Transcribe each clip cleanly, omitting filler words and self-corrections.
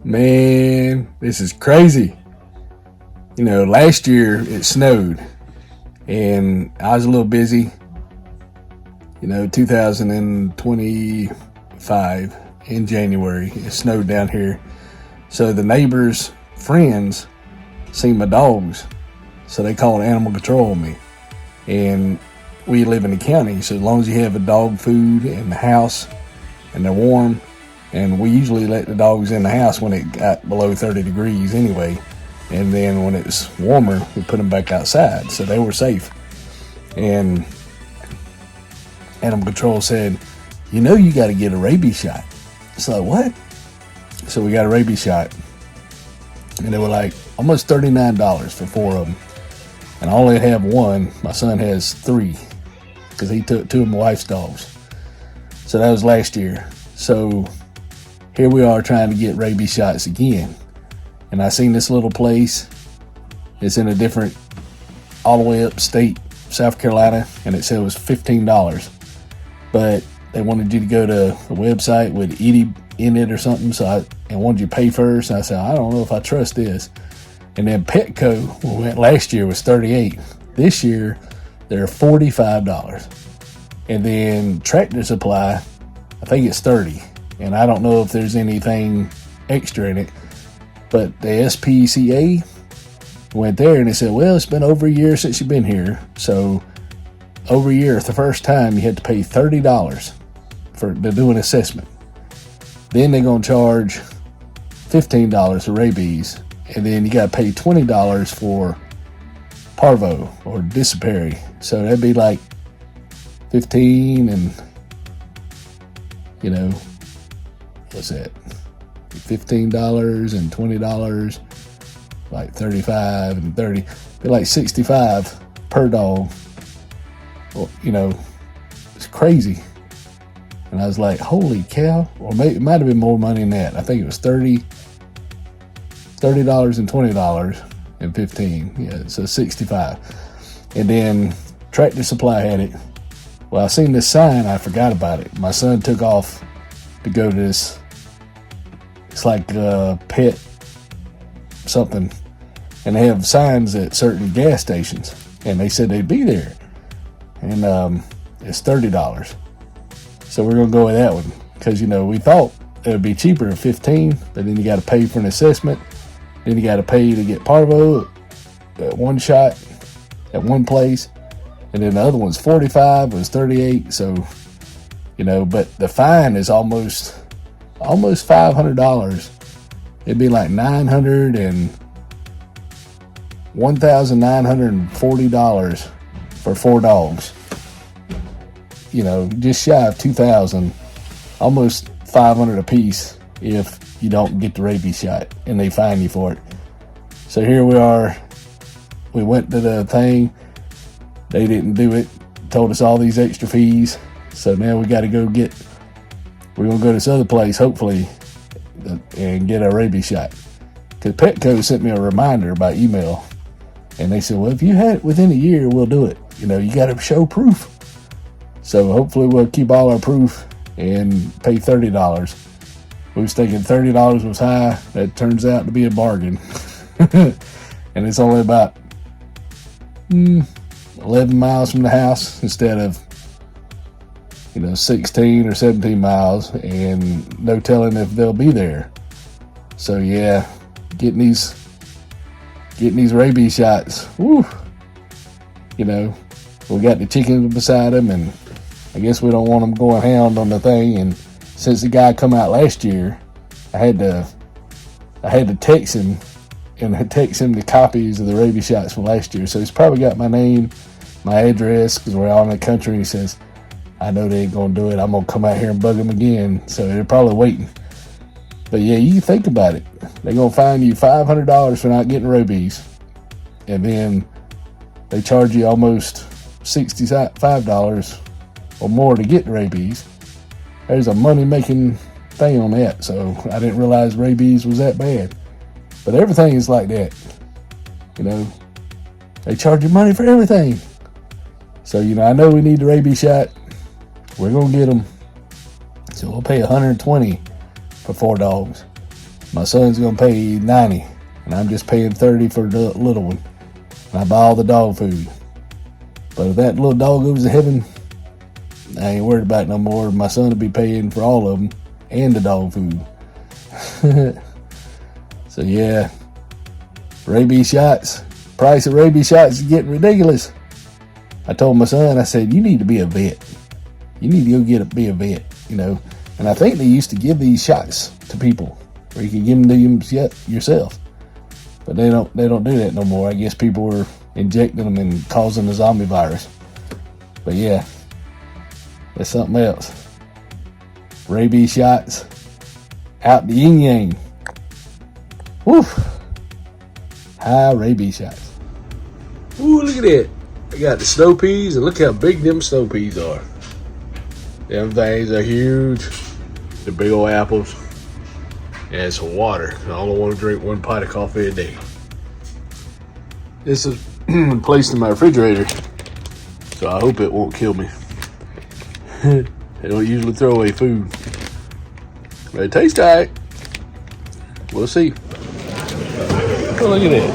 Man, this is crazy. Last year it snowed and I was a little busy. 2025 in January, it snowed down here. So the neighbors' friends seen my dogs. So they called animal control on me. And we live in the county, so as long as you have a dog food in the house and they're warm, and we usually let the dogs in the house when it got below 30 degrees anyway. And then when it's warmer, we put them back outside, so they were safe. And animal control said, you got to get a rabies shot. It's like, what? So we got a rabies shot. And they were like almost $39 for 4 of them. And I only have one. My son has 3 because he took 2 of my wife's dogs. So that was last year. So here we are trying to get rabies shots again. And I seen this little place. It's in a different, all the way up state, South Carolina, and it said it was $15. But they wanted you to go to a website with ED in it or something, and wanted you to pay first. And I said, I don't know if I trust this. And then Petco, we went last year, was $38. This year, they're $45. And then Tractor Supply, I think it's $30. And I don't know if there's anything extra in it. But the SPCA went there and they said, well, it's been over a year since you've been here. So over a year, the first time you had to pay $30 to do an assessment. Then they're going to charge $15 for rabies. And then you got to pay $20 for parvo or dysentery. So that'd be like 15 and, what's that? $15 and $20, like 35 and 30, be like 65 per dog. Well, it's crazy. And I was like, holy cow. Or maybe it might have been more money than that. I think it was $30 and $20 and 15. Yeah, so 65. And then Tractor Supply had it. Well, I seen this sign, I forgot about it. My son took off to go to this, it's like pet something, and they have signs at certain gas stations, and they said they'd be there, and it's $30. So we're gonna go with that one because we thought it would be cheaper at $15, but then you got to pay for an assessment, then you got to pay to get parvo at one shot at one place, and then the other one's $45, was $38. So but the fine is almost $500. It'd be like $1,940 for 4 dogs. Just shy of $2,000, almost $500 a piece if you don't get the rabies shot, and they fine you for it. So here we are. We went to the thing. They didn't do it. Told us all these extra fees. So now we got to we're going to go to this other place, hopefully, and get a rabies shot. Because Petco sent me a reminder by email. And they said, well, if you had it within a year, we'll do it. You got to show proof. So hopefully we'll keep all our proof and pay $30. We was thinking $30 was high. That turns out to be a bargain. And it's only about 11 miles from the house instead of 16 or 17 miles, and no telling if they'll be there. So yeah, getting these rabies shots. Woo. We got the chickens beside them, and I guess we don't want them going hound on the thing. And since the guy come out last year, I had to text him and text him the copies of the rabies shots from last year. So he's probably got my name, my address, because we're all in the country. And he says, I know they ain't going to do it. I'm going to come out here and bug them again. So they're probably waiting. But yeah, you think about it. They're going to fine you $500 for not getting rabies. And then they charge you almost $65 or more to get rabies. There's a money-making thing on that. So I didn't realize rabies was that bad. But everything is like that. They charge you money for everything. So, I know we need the rabies shot. We're going to get them. So we'll pay $120 for 4 dogs. My son's gonna pay 90, and I'm just paying 30 for the little one. And I buy all the dog food. But if that little dog goes to heaven, I ain't worried about it no more. My son will be paying for all of them and the dog food. So yeah, rabies shots. Price of rabies shots is getting ridiculous. I told my son, I said, you need to be a vet. You need to go be a vet, And I think they used to give these shots to people, or you could give them to them yourself. But they don't do that no more. I guess people were injecting them and causing the zombie virus. But yeah, that's something else. Rabies shots out the yin yang. Woo! High rabies shots. Ooh, look at that. I got the snow peas, and look how big them snow peas are. Them things are huge. The big old apples. And some water. I only want to drink 1 pot of coffee a day. This is placed in my refrigerator, so I hope it won't kill me. They don't usually throw away food. But it tastes alright. We'll see. Oh, look at that.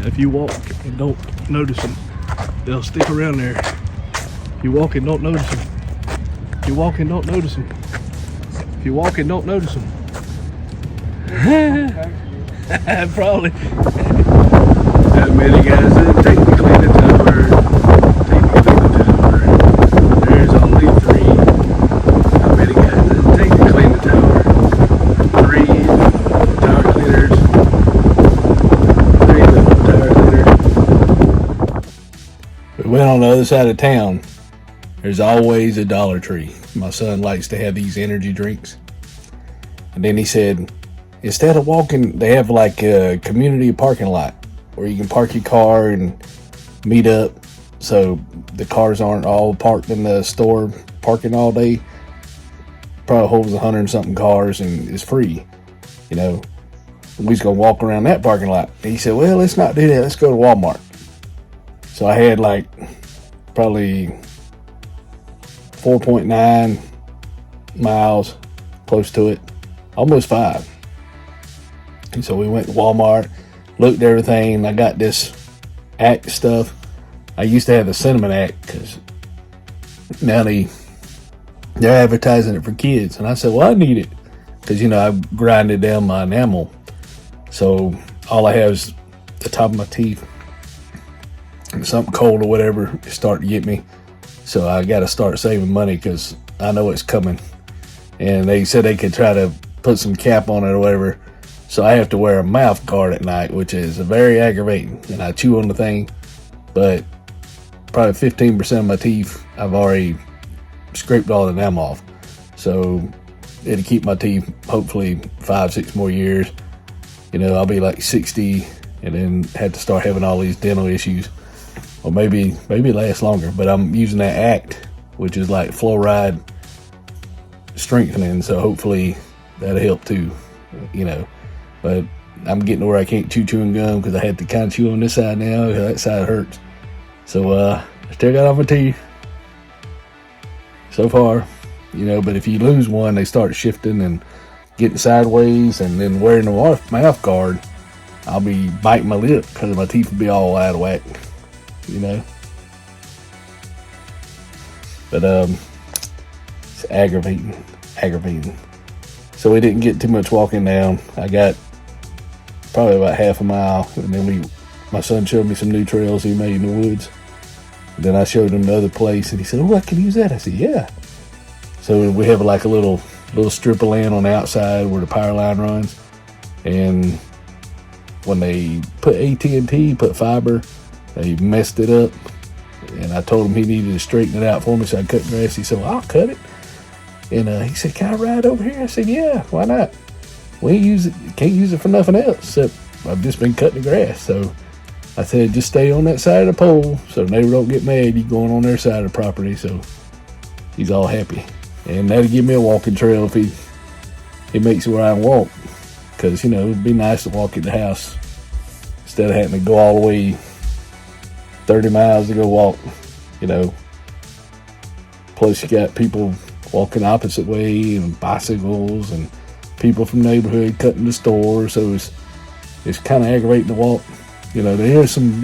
If you walk and don't notice them, they'll stick around there. If you walk and don't notice them. If you walk and don't notice them. If you walk and don't notice them. Probably. How many guys that take to clean the tower? There's only 3. How many guys that take to clean the tower? 3 tower cleaners. 3 little tower cleaners. We went on the other side of town. There's always a Dollar Tree. My son likes to have these energy drinks. And then he said, instead of walking, they have like a community parking lot where you can park your car and meet up, so the cars aren't all parked in the store parking all day. Probably holds 100 and something cars and is free. We was gonna walk around that parking lot. And he said, well, let's not do that. Let's go to Walmart. So I had like probably 4.9 miles, close to it, almost 5. And so we went to Walmart, looked at everything. I got this Act stuff. I used to have the Cinnamon Act because now they're advertising it for kids. And I said, well, I need it because, I grinded down my enamel. So all I have is the top of my teeth. And something cold or whatever is starting to get me. So I got to start saving money because I know it's coming. And they said they could try to put some cap on it or whatever. So I have to wear a mouth guard at night, which is very aggravating. And I chew on the thing, but probably 15% of my teeth, I've already scraped all the enamel off. So it'll keep my teeth hopefully 5-6 more years. I'll be like 60 and then have to start having all these dental issues. Or maybe last longer. But I'm using that Act, which is like fluoride strengthening. So hopefully that'll help too, But I'm getting to where I can't chew chewing gum because I had to kind of chew on this side now because that side hurts. So I still got all my teeth so far, but if you lose one, they start shifting and getting sideways, and then wearing the mouth guard, I'll be biting my lip because my teeth will be all out of whack, But it's aggravating. So we didn't get too much walking down. I got probably about half a mile, and then my son showed me some new trails he made in the woods. And then I showed him the other place, and he said, oh, I can use that. I said, yeah. So we have like a little strip of land on the outside where the power line runs. And when they put AT&T, put fiber, they messed it up. And I told him he needed to straighten it out for me so I cut grass. He said, well, I'll cut it. And he said, can I ride over here? I said, yeah, why not? We can't use it for nothing else except I've just been cutting the grass. So I said, just stay on that side of the pole so the neighbor don't get mad. You going on their side of the property. So he's all happy. And that'll give me a walking trail if he makes it where I can walk. Because, it'd be nice to walk in the house instead of having to go all the way 30 miles to go walk, Plus you got people walking opposite way, and bicycles and people from the neighborhood cutting the store. So it's kind of aggravating to walk. There's some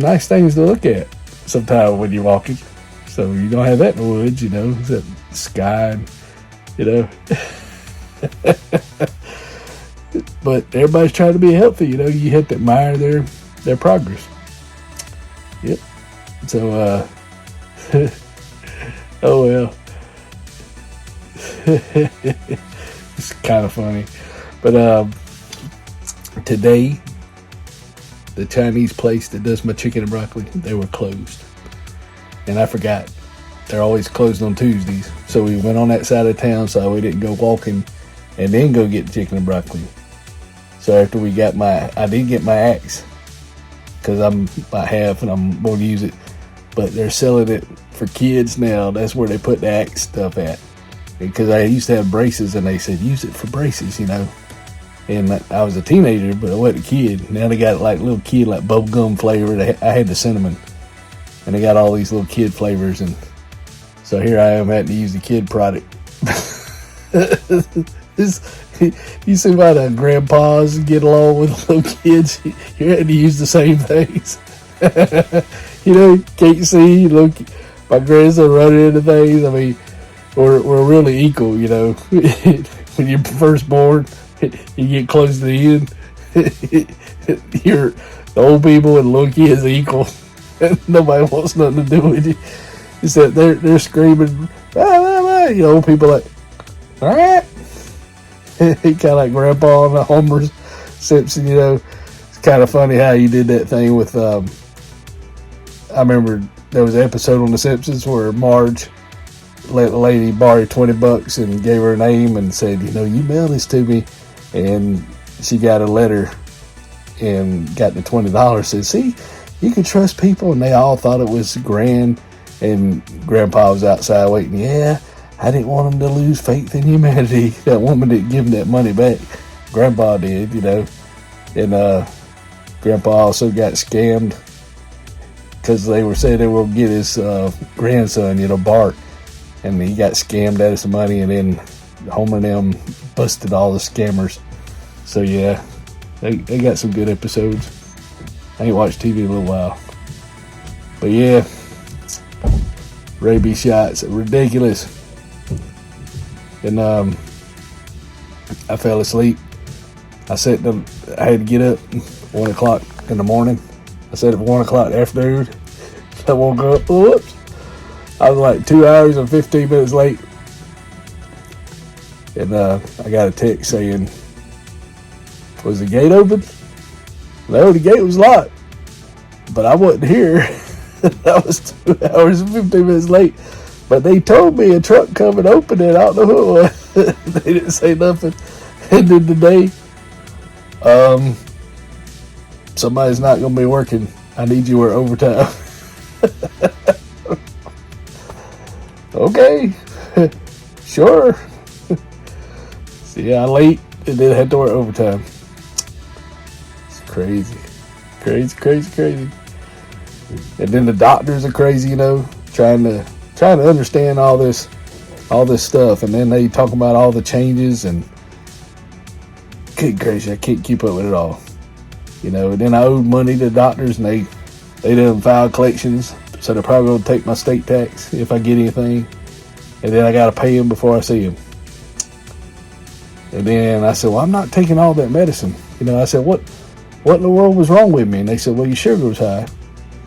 nice things to look at sometimes when you're walking. So you don't have that in the woods, it's that sky, But everybody's trying to be healthy, you have to admire their progress. Yep. So, oh well. It's kind of funny. But today, the Chinese place that does my chicken and broccoli, they were closed. And I forgot. They're always closed on Tuesdays. So we went on that side of town so we didn't go walking and then go get the chicken and broccoli. So after I did get my axe, because I'm about half and I'm going to use it. But they're selling it for kids now. That's where they put the axe stuff at. Because I used to have braces and they said, use it for braces, And I was a teenager, but I wasn't a kid. Now they got like little kid, like bubble gum flavor. I had the cinnamon. And they got all these little kid flavors. And so here I am having to use the kid product. You see why the grandpas get along with little kids? You're having to use the same things. Can't see. Look, my grandson running into things. I mean, we're really equal, When you're first born, you get close to the end. The old people and little kids equal. Nobody wants nothing to do with you. Except they're screaming, old people like, all right. He kind of like Grandpa and Homer Simpson, It's kind of funny how you did that thing with, I remember there was an episode on The Simpsons where Marge let the lady borrow $20 and gave her a name and said, you mail this to me. And she got a letter and got the $20. Said, see, you can trust people. And they all thought it was grand. And Grandpa was outside waiting. Yeah, I didn't want them to lose faith in humanity. That woman didn't give him that money back. Grandpa did, And Grandpa also got scammed because they were saying they were going to get his grandson, Bart. And he got scammed out of some money, and then Homer and them busted all the scammers. So yeah, they got some good episodes. I ain't watched TV in a little while. But yeah, rabies shots, ridiculous. And I fell asleep. I had to get up 1 o'clock in the morning. I set up 1 o'clock in the afternoon. I woke up, whoops. I was like 2 hours and 15 minutes late. And I got a text saying, was the gate open? No, the gate was locked. But I wasn't here. I was 2 hours and 15 minutes late. But they told me a truck coming open it. I don't know who it was. They didn't say nothing. And then today, somebody's not going to be working. I need you to work overtime. Okay. Sure. So yeah, I late and then had to work overtime. It's crazy. Crazy. And then the doctors are crazy, trying to understand all this stuff, and then they talk about all the changes and good gracious, I can't keep up with it all. And then I owed money to the doctors, and they didn't file collections, so they're probably gonna take my state tax if I get anything, and then I gotta pay them before I see them. And then I said, well, I'm not taking all that medicine. I said, what in the world was wrong with me? And they said, well, your sugar was high,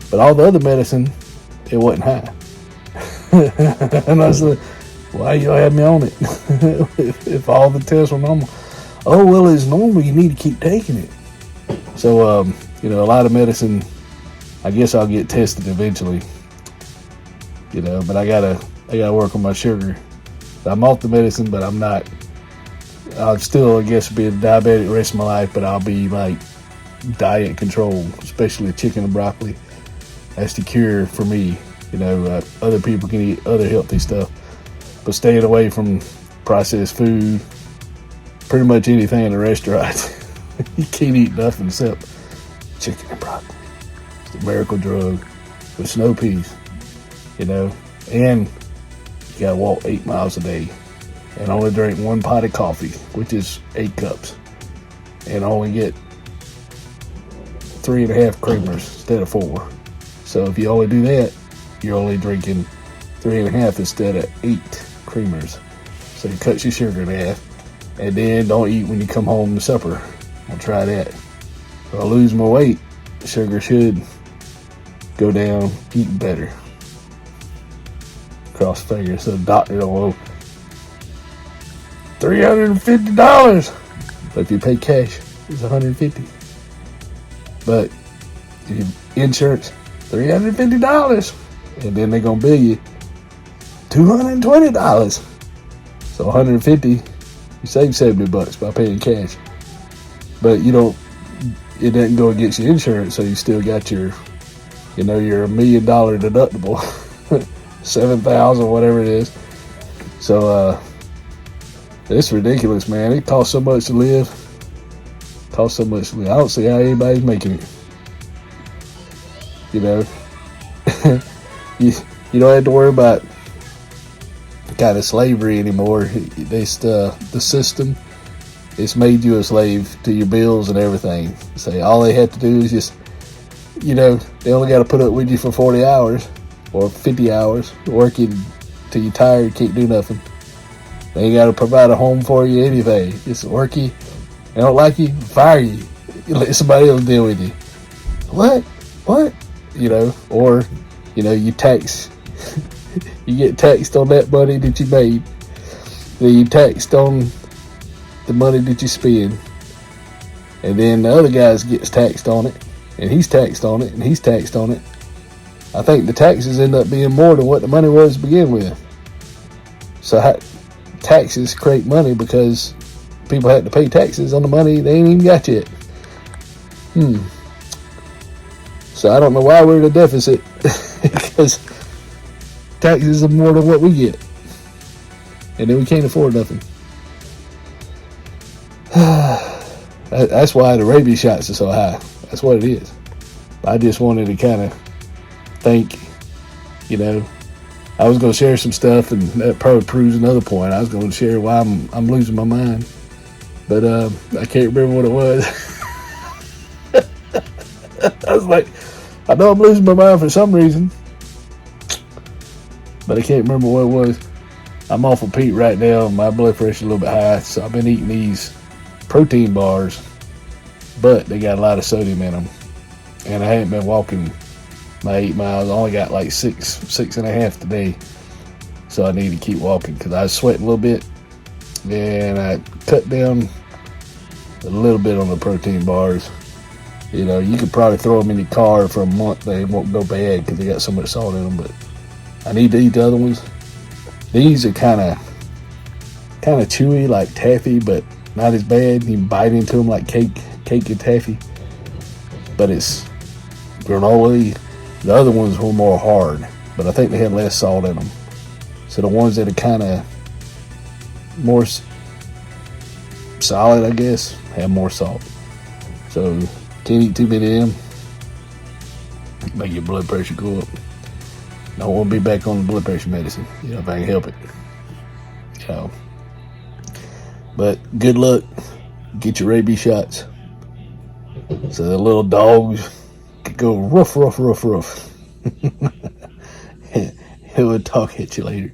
but all the other medicine, it wasn't high. And I said, why you have me on it if all the tests were normal? Oh, well, it's normal. You need to keep taking it. So, a lot of medicine, I guess I'll get tested eventually. But I gotta work on my sugar. I'm off the medicine, but I'm not. I'll still, I guess, be a diabetic the rest of my life, but I'll be like diet control, especially chicken and broccoli. That's the cure for me. Other people can eat other healthy stuff, but staying away from processed food, pretty much anything in a restaurant. You can't eat nothing except chicken and broccoli. It's the miracle drug with snow peas, and you gotta walk 8 miles a day and only drink 1 pot of coffee, which is 8 cups, and only get 3.5 creamers instead of 4. So if you only do that, you're only drinking 3.5 instead of 8 creamers. So it cuts your sugar in half. And then don't eat when you come home to supper. I'll try that. If I lose my weight, sugar should go down, eating better. Cross fingers. So the doctor don't owe $350. But if you pay cash, it's $150. But if you insurance, $350. And then they're gonna bill you $220. So $150. You save $70 by paying cash, but you don't. It doesn't go against your insurance, so you still got your, your $1 million deductible, 7,000, whatever it is. So it's ridiculous, man. It costs so much to live. I don't see how anybody's making it. You don't have to worry about kind of slavery anymore. The system, it's made you a slave to your bills and everything. So all they have to do is just, they only got to put up with you for 40 hours or 50 hours, working till you're tired, can't do nothing. They ain't got to provide a home for you, anything. Just work you. They don't like you, fire you. Let somebody else deal with you. What? Or, you tax. You get taxed on that money that you made. Then you taxed on the money that you spend. And then the other guy gets taxed on it. And he's taxed on it. And he's taxed on it. I think the taxes end up being more than what the money was to begin with. So taxes create money because people had to pay taxes on the money they ain't even got yet. So I don't know why we're in a deficit. Because taxes are more than what we get. And then we can't afford nothing. That's why the rabies shots are so high. That's what it is. I just wanted to kind of think, I was going to share some stuff, and that probably proves another point. I was going to share why I'm losing my mind. But I can't remember what it was. I was like, I know I'm losing my mind for some reason, but I can't remember what it was. I'm off of Pete right now. My blood pressure a little bit high, so I've been eating these protein bars, but they got a lot of sodium in them. And I haven't been walking my 8 miles. I only got like 6.5 today, so I need to keep walking because I was sweating a little bit, and I cut down a little bit on the protein bars. You could probably throw them in your car for a month. They won't go bad because they got so much salt in them, but I need to eat the other ones. These are kind of chewy, like taffy, but not as bad. You can bite into them like cake and taffy, but it's granola. The other ones were more hard, but I think they had less salt in them. So the ones that are kind of more solid, I guess, have more salt. So can't eat too many of them. Make your blood pressure go up. Don't want to be back on the blood pressure medicine, if I can help it. But good luck. Get your rabies shots. So the little dogs could go ruff, ruff, ruff, ruff. It would talk at you later.